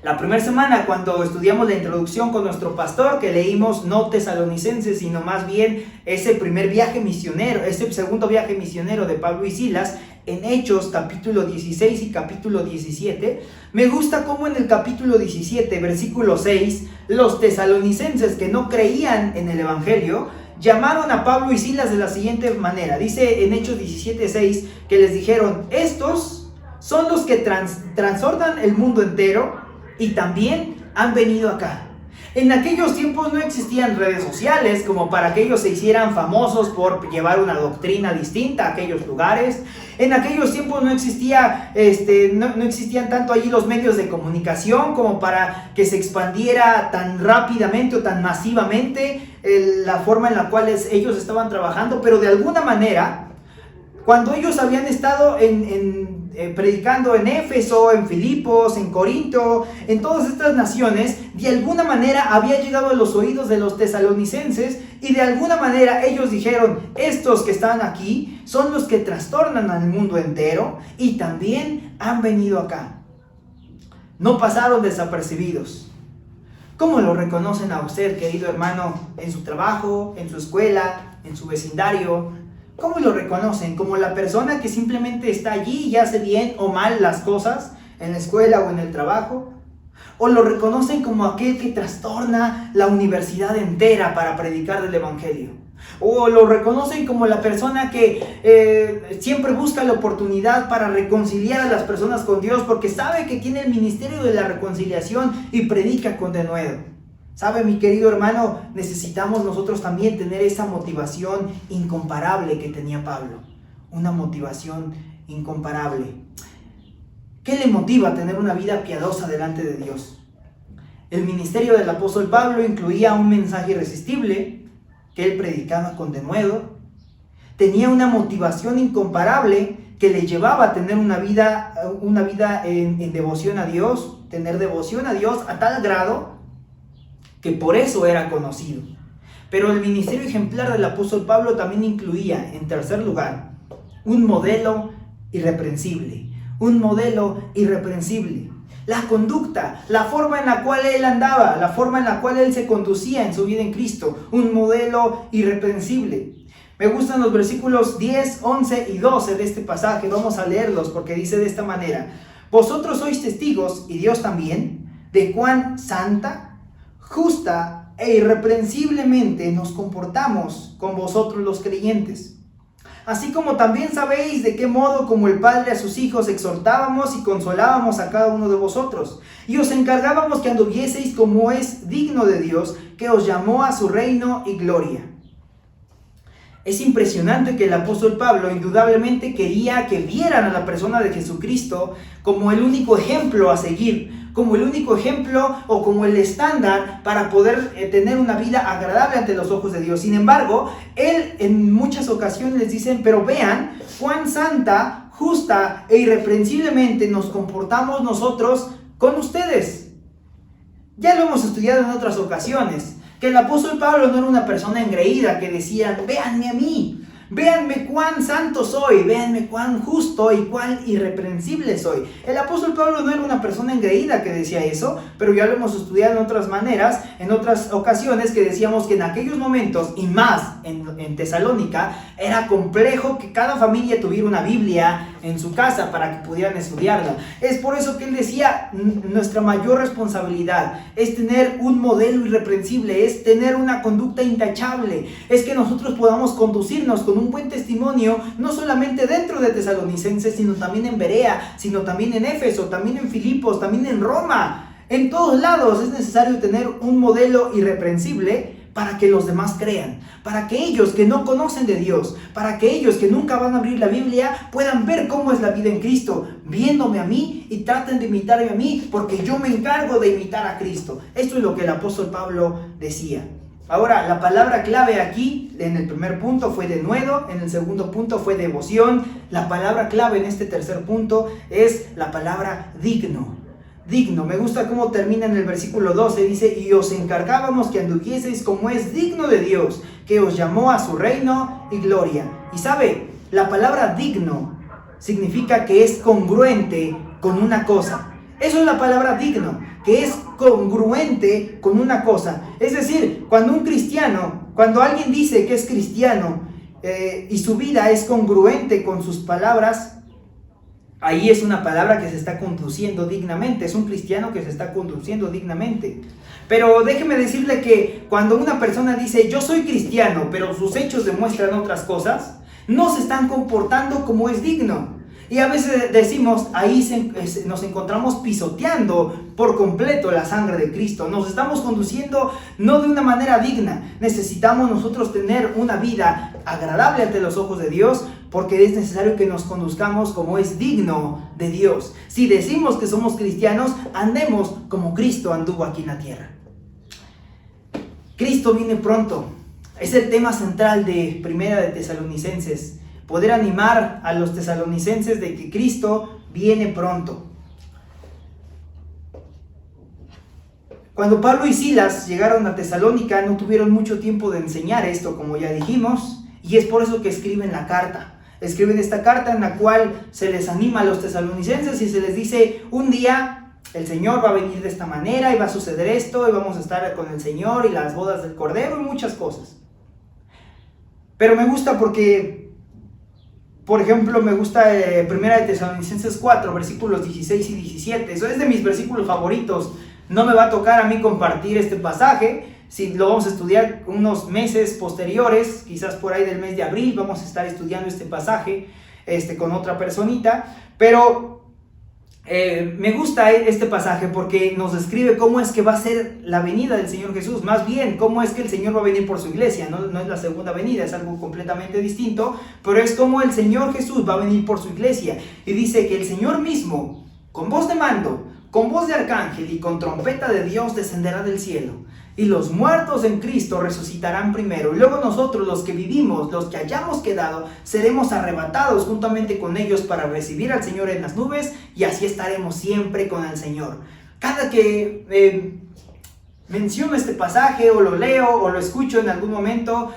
La primera semana, cuando estudiamos la introducción con nuestro pastor, que leímos no Tesalonicenses, sino más bien ese primer viaje misionero, ese segundo viaje misionero de Pablo y Silas, en Hechos capítulo 16 y capítulo 17, me gusta cómo en el capítulo 17, versículo 6, los tesalonicenses que no creían en el evangelio, llamaron a Pablo y Silas de la siguiente manera. Dice en Hechos 17:6 que les dijeron: estos son los que transordan el mundo entero y también han venido acá. En aquellos tiempos no existían redes sociales como para que ellos se hicieran famosos por llevar una doctrina distinta a aquellos lugares. En aquellos tiempos no existían tanto allí los medios de comunicación como para que se expandiera tan rápidamente o tan masivamente la forma en la cual ellos estaban trabajando, pero de alguna manera, cuando ellos habían estado predicando en Éfeso, en Filipos, en Corinto, en todas estas naciones, de alguna manera había llegado a los oídos de los tesalonicenses y de alguna manera ellos dijeron: estos que están aquí son los que trastornan al mundo entero y también han venido acá. No pasaron desapercibidos. ¿Cómo lo reconocen a usted, querido hermano, en su trabajo, en su escuela, en su vecindario? ¿Cómo lo reconocen? ¿Como la persona que simplemente está allí y hace bien o mal las cosas en la escuela o en el trabajo? ¿O lo reconocen como aquel que trastorna la universidad entera para predicar del evangelio? ¿O lo reconocen como la persona que siempre busca la oportunidad para reconciliar a las personas con Dios porque sabe que tiene el ministerio de la reconciliación y predica con denuedo? ¿Sabe, mi querido hermano? Necesitamos nosotros también tener esa motivación incomparable que tenía Pablo. Una motivación incomparable. ¿Qué le motiva a tener una vida piadosa delante de Dios? El ministerio del apóstol Pablo incluía un mensaje irresistible que él predicaba con denuedo. Tenía una motivación incomparable que le llevaba a tener una vida en devoción a Dios, tener devoción a Dios a tal grado que por eso era conocido. Pero el ministerio ejemplar del apóstol Pablo también incluía, en tercer lugar, un modelo irreprensible. Un modelo irreprensible. La conducta, la forma en la cual él andaba, la forma en la cual él se conducía en su vida en Cristo. Un modelo irreprensible. Me gustan los versículos 10, 11 y 12 de este pasaje. Vamos a leerlos porque dice de esta manera: vosotros sois testigos, y Dios también, de cuán santa, justa e irreprensiblemente nos comportamos con vosotros los creyentes. Así como también sabéis de qué modo como el Padre a sus hijos exhortábamos y consolábamos a cada uno de vosotros, y os encargábamos que anduvieseis como es digno de Dios, que os llamó a su reino y gloria. Es impresionante que el apóstol Pablo indudablemente quería que vieran a la persona de Jesucristo como el único ejemplo a seguir, como el único ejemplo o como el estándar para poder tener una vida agradable ante los ojos de Dios. Sin embargo, él en muchas ocasiones les dice: pero vean cuán santa, justa e irreprensiblemente nos comportamos nosotros con ustedes. Ya lo hemos estudiado en otras ocasiones, que el apóstol Pablo no era una persona engreída que decía: véanme a mí, véanme cuán santo soy, véanme cuán justo y cuán irreprensible soy. El apóstol Pablo no era una persona engreída que decía eso, pero ya lo hemos estudiado en otras maneras, en otras ocasiones, que decíamos que en aquellos momentos, y más en Tesalónica, era complejo que cada familia tuviera una Biblia en su casa para que pudieran estudiarla. Es por eso que él decía: nuestra mayor responsabilidad es tener un modelo irreprensible, es tener una conducta intachable, es que nosotros podamos conducirnos con un buen testimonio, no solamente dentro de Tesalonicenses, sino también en Berea, sino también en Éfeso, también en Filipos, también en Roma. En todos lados es necesario tener un modelo irreprensible para que los demás crean, para que ellos que no conocen de Dios, para que ellos que nunca van a abrir la Biblia puedan ver cómo es la vida en Cristo, viéndome a mí, y traten de imitarme a mí, porque yo me encargo de imitar a Cristo. Esto es lo que el apóstol Pablo decía. Ahora, la palabra clave aquí, en el primer punto fue denuedo, en el segundo punto fue devoción. La palabra clave en este tercer punto es la palabra digno. Digno, me gusta cómo termina en el versículo 12, dice: y os encargábamos que anduvieseis como es digno de Dios, que os llamó a su reino y gloria. Y sabe, la palabra digno significa que es congruente con una cosa. Eso es la palabra digno, que es congruente con una cosa. Es decir, cuando un cristiano, cuando alguien dice que es cristiano y su vida es congruente con sus palabras, ahí es una palabra que se está conduciendo dignamente, es un cristiano que se está conduciendo dignamente. Pero déjeme decirle que cuando una persona dice: yo soy cristiano, pero sus hechos demuestran otras cosas, no se están comportando como es digno. Y a veces decimos, ahí nos encontramos pisoteando por completo la sangre de Cristo. Nos estamos conduciendo no de una manera digna. Necesitamos nosotros tener una vida agradable ante los ojos de Dios, porque es necesario que nos conduzcamos como es digno de Dios. Si decimos que somos cristianos, andemos como Cristo anduvo aquí en la tierra. Cristo viene pronto. Es el tema central de Primera de Tesalonicenses. Poder animar a los tesalonicenses de que Cristo viene pronto. Cuando Pablo y Silas llegaron a Tesalónica, no tuvieron mucho tiempo de enseñar esto, como ya dijimos, y es por eso que escriben la carta. Escriben esta carta en la cual se les anima a los tesalonicenses y se les dice: un día el Señor va a venir de esta manera y va a suceder esto, y vamos a estar con el Señor y las bodas del Cordero y muchas cosas. Pero me gusta porque, por ejemplo, me gusta Primera de Tesalonicenses 4, versículos 16 y 17. Eso es de mis versículos favoritos. No me va a tocar a mí compartir este pasaje. Si lo vamos a estudiar unos meses posteriores, quizás por ahí del mes de abril, vamos a estar estudiando este pasaje con otra personita. Pero me gusta este pasaje porque nos describe cómo es que va a ser la venida del Señor Jesús. Más bien, cómo es que el Señor va a venir por su iglesia. No es la segunda venida, es algo completamente distinto. Pero es como el Señor Jesús va a venir por su iglesia. Y dice que el Señor mismo, con voz de mando, con voz de arcángel y con trompeta de Dios descenderá del cielo, y los muertos en Cristo resucitarán primero. Y luego nosotros, los que vivimos, los que hayamos quedado, seremos arrebatados juntamente con ellos para recibir al Señor en las nubes, y así estaremos siempre con el Señor. Cada que menciono este pasaje, o lo leo, o lo escucho en algún momento,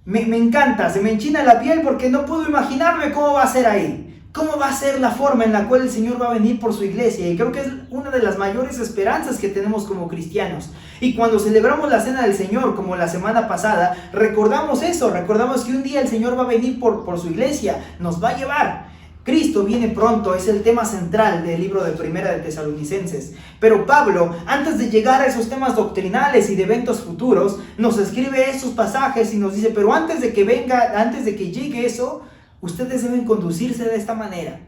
me encanta, se me enchina la piel porque no puedo imaginarme cómo va a ser ahí. ¿Cómo va a ser la forma en la cual el Señor va a venir por su iglesia? Y creo que es una de las mayores esperanzas que tenemos como cristianos. Y cuando celebramos la Cena del Señor, como la semana pasada, recordamos eso, recordamos que un día el Señor va a venir por su iglesia, nos va a llevar. Cristo viene pronto, es el tema central del libro de Primera de Tesalonicenses. Pero Pablo, antes de llegar a esos temas doctrinales y de eventos futuros, nos escribe esos pasajes y nos dice, pero antes de que llegue eso, ustedes deben conducirse de esta manera.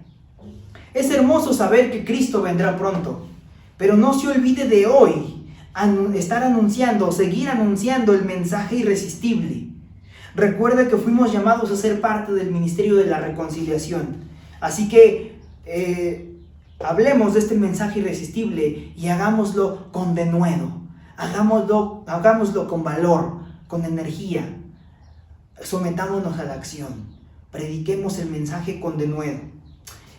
Es hermoso saber que Cristo vendrá pronto, pero no se olvide de hoy seguir anunciando el mensaje irresistible. Recuerda que fuimos llamados a ser parte del ministerio de la reconciliación. Así que hablemos de este mensaje irresistible y hagámoslo con denuedo. Hagámoslo con valor, con energía. Sometámonos a la acción. Prediquemos el mensaje con denuedo.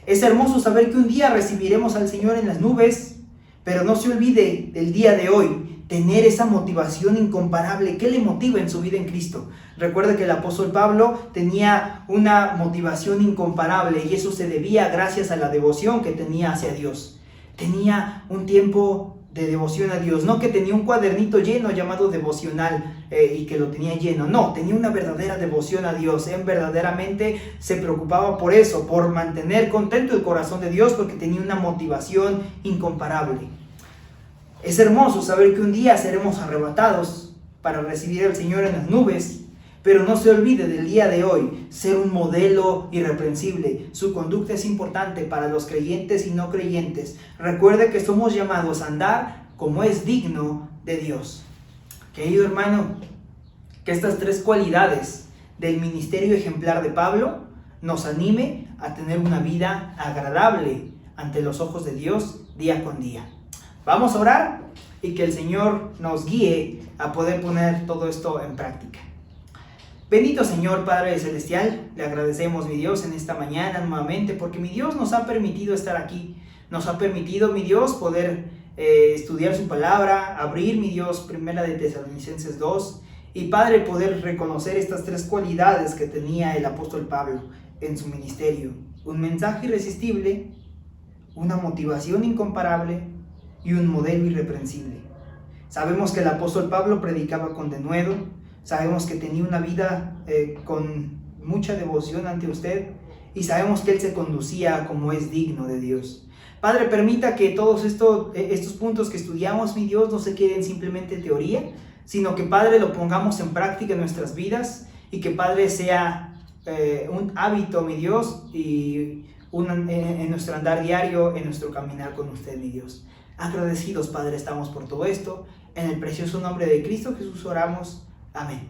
Es hermoso saber que un día recibiremos al Señor en las nubes, pero no se olvide del día de hoy, tener esa motivación incomparable. ¿Qué le motiva en su vida en Cristo? Recuerda que el apóstol Pablo tenía una motivación incomparable y eso se debía gracias a la devoción que tenía hacia Dios. Tenía un tiempo de devoción a Dios, no que tenía un cuadernito lleno llamado devocional y que lo tenía lleno, no, tenía una verdadera devoción a Dios. Él verdaderamente se preocupaba por eso, por mantener contento el corazón de Dios, porque tenía una motivación incomparable. Es hermoso saber que un día seremos arrebatados para recibir al Señor en las nubes, pero no se olvide del día de hoy ser un modelo irreprensible. Su conducta es importante para los creyentes y no creyentes. Recuerde que somos llamados a andar como es digno de Dios. Querido hermano, que estas tres cualidades del ministerio ejemplar de Pablo nos anime a tener una vida agradable ante los ojos de Dios día con día. Vamos a orar y que el Señor nos guíe a poder poner todo esto en práctica. Bendito Señor Padre Celestial, le agradecemos, mi Dios, en esta mañana nuevamente, porque mi Dios nos ha permitido estar aquí, nos ha permitido, mi Dios, poder estudiar su palabra, abrir, mi Dios, Primera de Tesalonicenses 2, y Padre, poder reconocer estas tres cualidades que tenía el apóstol Pablo en su ministerio: un mensaje irresistible, una motivación incomparable y un modelo irreprensible. Sabemos que el apóstol Pablo predicaba con denuedo. Sabemos que tenía una vida con mucha devoción ante usted, y sabemos que él se conducía como es digno de Dios. Padre, permita que todos estos puntos que estudiamos, mi Dios, no se queden simplemente en teoría, sino que, Padre, lo pongamos en práctica en nuestras vidas, y que, Padre, sea un hábito, mi Dios, y en nuestro andar diario, en nuestro caminar con usted, mi Dios. Agradecidos, Padre, estamos por todo esto. En el precioso nombre de Cristo Jesús oramos. Amén.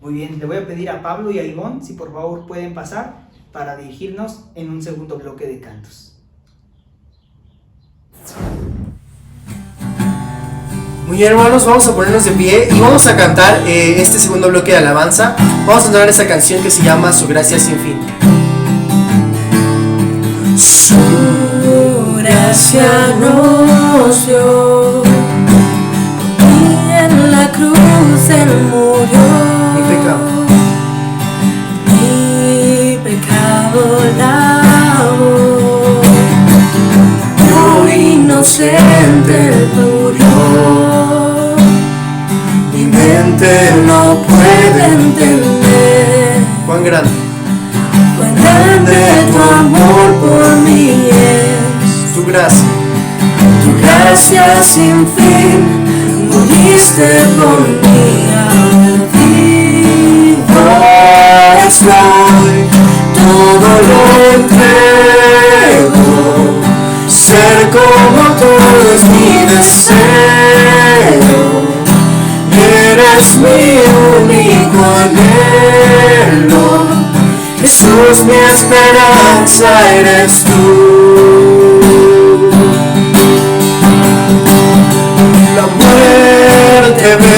Muy bien, le voy a pedir a Pablo y a Ivonne si por favor pueden pasar para dirigirnos en un segundo bloque de cantos. Muy bien, hermanos, vamos a ponernos de pie y vamos a cantar este segundo bloque de alabanza. Vamos a cantar esta canción que se llama Su Gracia Sin Fin. Su gracia nos dio, y en la cruz Él murió. Mi pecado lavó, yo inocente Él murió. Mi mente no puede entender cuán grande tu amor por mí es. tu gracia Sin fin, moriste por mí. Vivo estoy, todo lo entrego. Ser como tú es mi deseo. Eres mi único anhelo. Jesús, mi esperanza eres tú.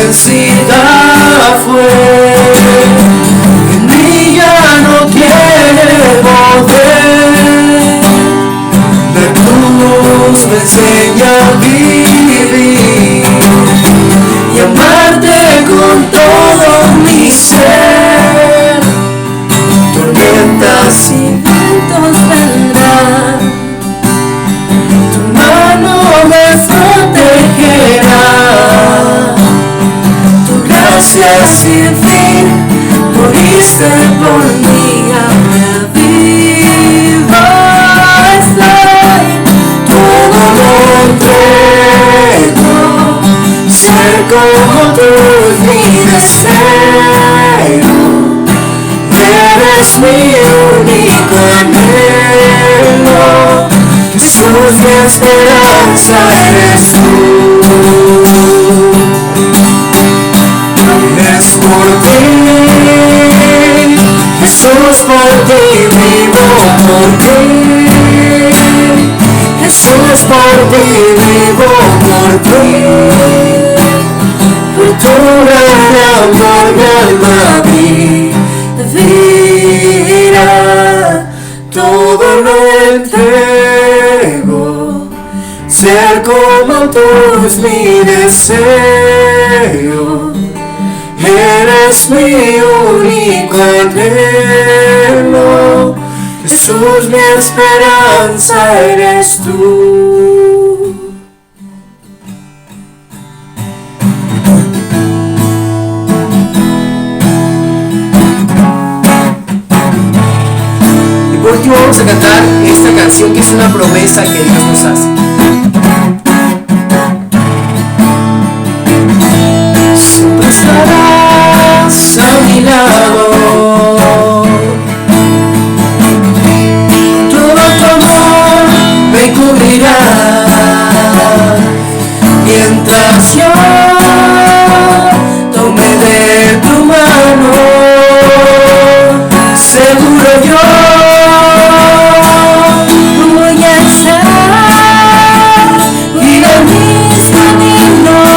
vencida fue, en mí ya no tiene poder. De cruz me enseña a vivir y amarte con todo mi ser. Tormentas y vientos vendrán, tu mano me protegerá. Tu gracia sin fin, moriste por mí, viva estoy, todo lo entrego. Ser como tú es mi deseo, eres mi único anhelo. Jesús, mi esperanza eres tú. Es por ti, Jesús, por ti vivo, por ti. Jesús, por ti vivo, por ti. Por tu gran amor mi alma vivirá. Todo lo entrego, ser como tú es mi deseo. Eres mi único anhelo. Jesús, mi esperanza eres tú. Y por último vamos a cantar esta canción que es una promesa que Dios nos hace. Siempre estarás a mi lado, todo tu amor me cubrirá, mientras yo tome de tu mano, seguro yo voy a estar y de mis caminos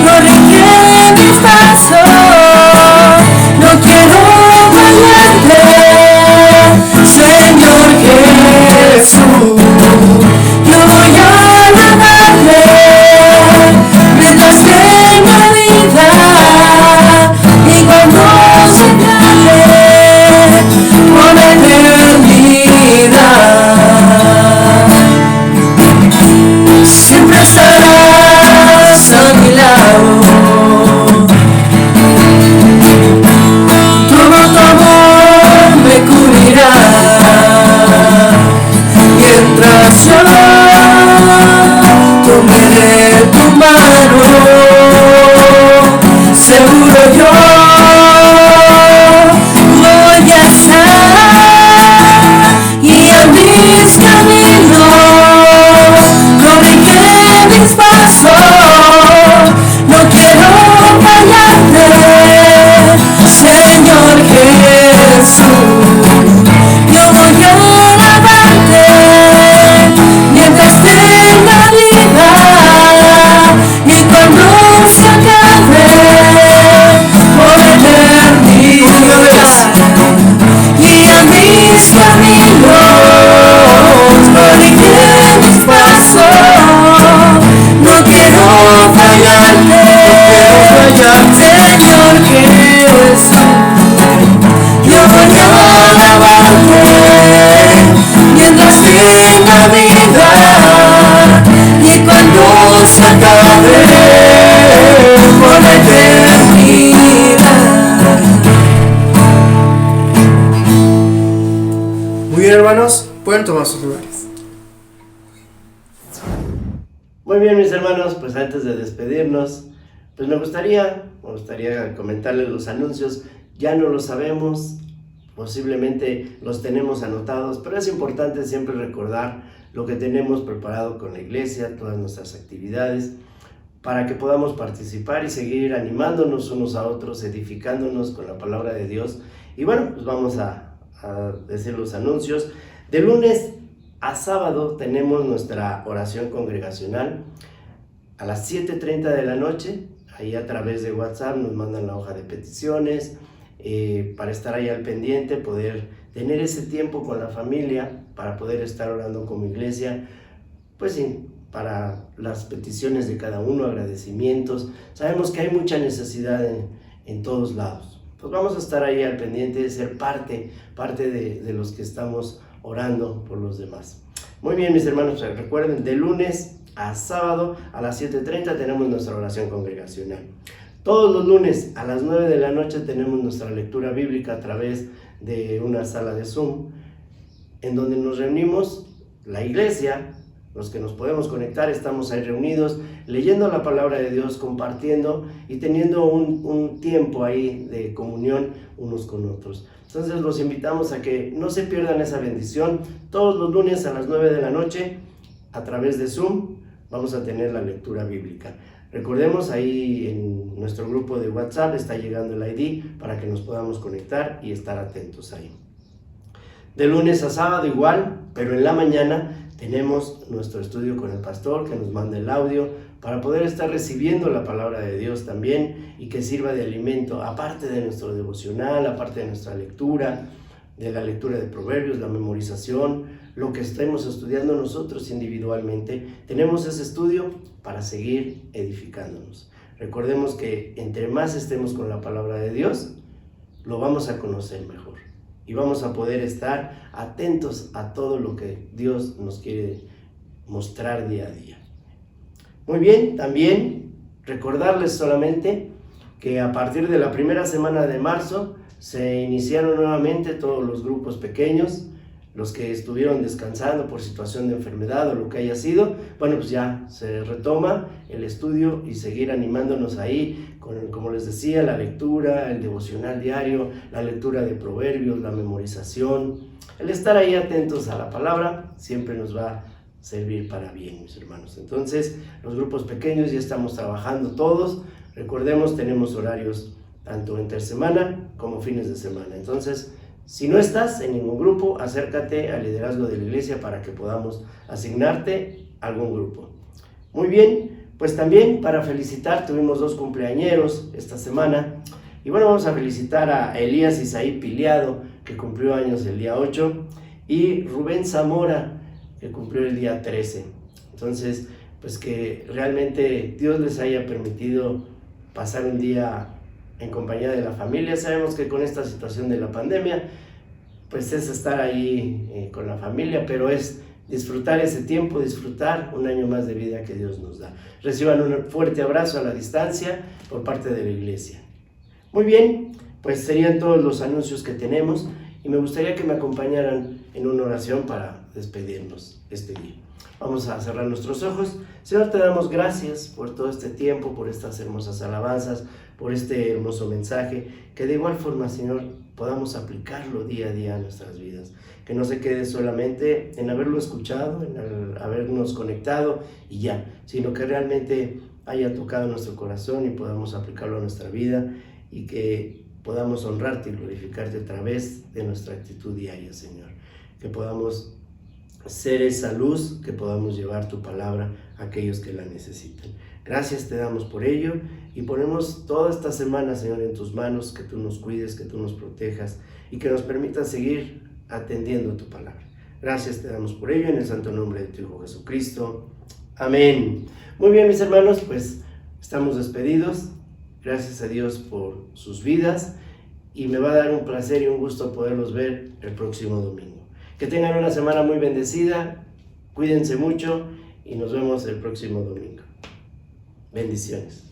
corrige mis pasos, no quiero fallarte, Señor Jesús. Yo voy a alabarte mientras tenga vida y cuando se acabe por la eternidad. Siempre estarás a mi lado, todo tu amor me cubrirá, mientras yo tome de tu mano, seguro yo voy a estar y a mis caminos corrige mis pasos, no quiero fallarte, Señor Jesús. Yo voy a alabarte mientras tenga vida y cuando se acabe por la eternidad. Y a mis caminos corrige mis pasos, no quiero fallarte, Señor Jesús. Yo voy a alabarte mientras tenga vida y cuando se acabe por la eternidad. Muy bien, hermanos, pueden tomar sus lugares. Muy bien, mis hermanos, pues antes de despedirnos, pues me gustaría comentarles los anuncios. Ya no los sabemos, posiblemente los tenemos anotados, pero es importante siempre recordar lo que tenemos preparado con la iglesia, todas nuestras actividades, para que podamos participar y seguir animándonos unos a otros, edificándonos con la palabra de Dios. Y bueno, pues vamos a decir los anuncios. De lunes a sábado tenemos nuestra oración congregacional a las 7:30 de la noche, ahí a través de WhatsApp nos mandan la hoja de peticiones, para estar ahí al pendiente, poder tener ese tiempo con la familia, para poder estar orando como iglesia, pues sí, para las peticiones de cada uno, agradecimientos. Sabemos que hay mucha necesidad en todos lados. Pues vamos a estar ahí al pendiente de ser parte de los que estamos orando por los demás. Muy bien, mis hermanos, recuerden, de lunes a sábado a las 7:30 tenemos nuestra oración congregacional. Todos los lunes a las 9 de la noche tenemos nuestra lectura bíblica a través de una sala de Zoom, en donde nos reunimos, la iglesia, los que nos podemos conectar, estamos ahí reunidos, leyendo la palabra de Dios, compartiendo y teniendo un tiempo ahí de comunión unos con otros. Entonces los invitamos a que no se pierdan esa bendición. Todos los lunes a las 9 de la noche, a través de Zoom, vamos a tener la lectura bíblica. Recordemos, ahí en nuestro grupo de WhatsApp está llegando el ID para que nos podamos conectar y estar atentos ahí. De lunes a sábado igual, pero en la mañana tenemos nuestro estudio con el pastor que nos manda el audio para poder estar recibiendo la palabra de Dios también y que sirva de alimento, aparte de nuestro devocional, aparte de nuestra lectura, de la lectura de Proverbios, la memorización, lo que estemos estudiando nosotros individualmente. Tenemos ese estudio para seguir edificándonos. Recordemos que entre más estemos con la palabra de Dios, lo vamos a conocer mejor y vamos a poder estar atentos a todo lo que Dios nos quiere mostrar día a día. Muy bien, también recordarles solamente que a partir de la primera semana de marzo se iniciaron nuevamente todos los grupos pequeños, los que estuvieron descansando por situación de enfermedad o lo que haya sido. Bueno, pues ya se retoma el estudio y seguir animándonos ahí con, como les decía, la lectura, el devocional diario, la lectura de Proverbios, la memorización. El estar ahí atentos a la palabra siempre nos va a servir para bien, mis hermanos. Entonces, los grupos pequeños ya estamos trabajando todos. Recordemos, tenemos horarios tanto entre semana como fines de semana. Entonces, si no estás en ningún grupo, acércate al liderazgo de la iglesia para que podamos asignarte a algún grupo. Muy bien, pues también para felicitar, tuvimos 2 cumpleañeros esta semana. Y bueno, vamos a felicitar a Elías Isaí Piliado, que cumplió años el día 8, y Rubén Zamora, que cumplió el día 13. Entonces, pues que realmente Dios les haya permitido pasar un día en compañía de la familia. Sabemos que con esta situación de la pandemia, pues es estar ahí con la familia, pero es disfrutar ese tiempo, disfrutar un año más de vida que Dios nos da. Reciban un fuerte abrazo a la distancia por parte de la iglesia. Muy bien, pues serían todos los anuncios que tenemos y me gustaría que me acompañaran en una oración para despedirnos este día. Vamos a cerrar nuestros ojos. Señor, te damos gracias por todo este tiempo, por estas hermosas alabanzas, por este hermoso mensaje, que de igual forma, Señor, podamos aplicarlo día a día a nuestras vidas. Que no se quede solamente en haberlo escuchado, en habernos conectado y ya, sino que realmente haya tocado nuestro corazón y podamos aplicarlo a nuestra vida y que podamos honrarte y glorificarte a través de nuestra actitud diaria, Señor. Que podamos ser esa luz, que podamos llevar tu palabra a aquellos que la necesitan. Gracias te damos por ello y ponemos toda esta semana, Señor, en tus manos, que tú nos cuides, que tú nos protejas y que nos permitas seguir atendiendo a tu palabra. Gracias te damos por ello en el santo nombre de tu Hijo Jesucristo. Amén. Muy bien, mis hermanos, pues estamos despedidos. Gracias a Dios por sus vidas y me va a dar un placer y un gusto poderlos ver el próximo domingo. Que tengan una semana muy bendecida, cuídense mucho y nos vemos el próximo domingo. Bendiciones.